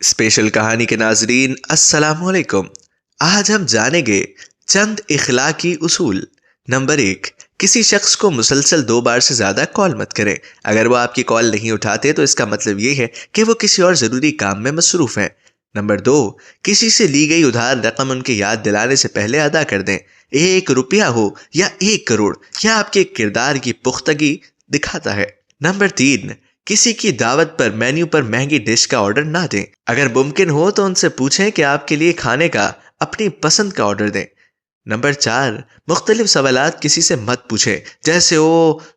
Special کہانی کے ناظرین السلام علیکم۔ آج ہم جانیں گے چند اخلاقی اصول۔ نمبر 1، کسی شخص کو مسلسل 2 بار سے زیادہ کال مت کریں۔ اگر وہ آپ کی کال نہیں اٹھاتے تو اس کا مطلب یہ ہے کہ وہ کسی اور ضروری کام میں مصروف ہیں۔ نمبر 2، کسی سے لی گئی ادھار رقم ان کی یاد دلانے سے پہلے ادا کر دیں۔ 1 روپیہ ہو یا 1 کروڑ، یہ آپ کے کردار کی پختگی دکھاتا ہے۔ نمبر 3، کسی کی دعوت پر مینیو پر مہنگی ڈش کا آرڈر نہ دیں۔ اگر ممکن ہو تو ان سے پوچھیں کہ آپ کے لیے کھانے کا اپنی پسند کا آرڈر دیں۔ نمبر 4، مختلف سوالات کسی سے مت پوچھیں، جیسے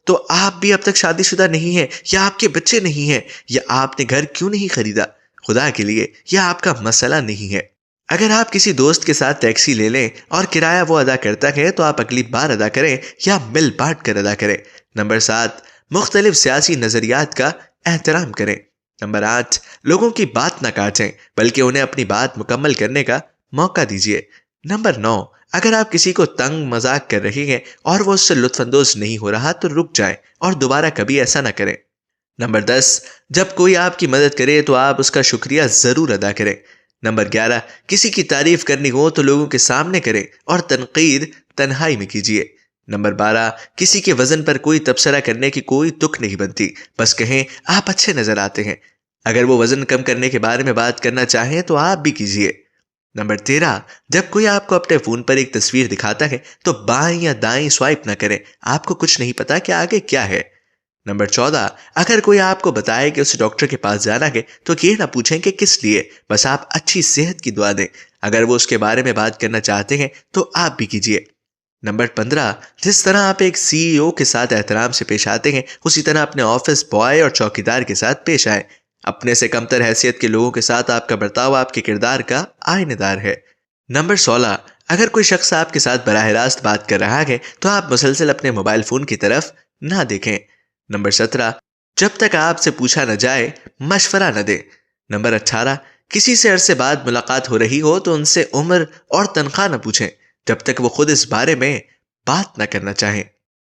تو آپ بھی اب تک شادی شدہ نہیں ہیں، یا آپ کے بچے نہیں ہیں، یا آپ نے گھر کیوں نہیں خریدا۔ خدا کے لیے یہ آپ کا مسئلہ نہیں ہے۔ اگر آپ کسی دوست کے ساتھ ٹیکسی لے لیں اور کرایہ وہ ادا کرتا ہے تو آپ اگلی بار ادا کریں یا مل بانٹ کر ادا کریں۔ نمبر 7، مختلف سیاسی نظریات کا احترام کریں۔ نمبر 8، لوگوں کی بات نہ کاٹیں بلکہ انہیں اپنی بات مکمل کرنے کا موقع دیجیے۔ نمبر 9، اگر آپ کسی کو تنگ مذاق کر رہے ہیں اور وہ اس سے لطف اندوز نہیں ہو رہا تو رک جائیں اور دوبارہ کبھی ایسا نہ کریں۔ نمبر 10، جب کوئی آپ کی مدد کرے تو آپ اس کا شکریہ ضرور ادا کریں۔ نمبر 11، کسی کی تعریف کرنی ہو تو لوگوں کے سامنے کریں اور تنقید تنہائی میں کیجیے۔ نمبر 12، کسی کے وزن پر کوئی تبصرہ کرنے کی کوئی تک نہیں بنتی، بس کہیں آپ اچھے نظر آتے ہیں۔ اگر وہ وزن کم کرنے کے بارے میں بات کرنا چاہیں تو آپ بھی کیجیے۔ نمبر 13، جب کوئی آپ کو اپنے فون پر ایک تصویر دکھاتا ہے تو بائیں یا دائیں سوائپ نہ کریں، آپ کو کچھ نہیں پتا کہ آگے کیا ہے۔ نمبر 14، اگر کوئی آپ کو بتائے کہ اسے ڈاکٹر کے پاس جانا ہے تو یہ نہ پوچھیں کہ کس لیے، بس آپ اچھی صحت کی دعا دیں۔ اگر وہ اس کے بارے میں بات کرنا چاہتے ہیں تو آپ بھی کیجیے۔ نمبر 15، جس طرح آپ ایک CEO کے ساتھ احترام سے پیش آتے ہیں اسی طرح اپنے آفس بوائے اور چوکیدار کے ساتھ پیش آئیں۔ اپنے سے کمتر حیثیت کے لوگوں کے ساتھ آپ کا برتاؤ آپ کے کردار کا آئینہ دار ہے۔ نمبر 16، اگر کوئی شخص آپ کے ساتھ براہ راست بات کر رہا ہے تو آپ مسلسل اپنے موبائل فون کی طرف نہ دیکھیں۔ نمبر 17، جب تک آپ سے پوچھا نہ جائے مشورہ نہ دیں۔ نمبر 18، کسی سے عرصے بعد ملاقات ہو رہی ہو تو ان سے عمر اور تنخواہ نہ پوچھیں جب تک وہ خود اس بارے میں بات نہ کرنا چاہیں۔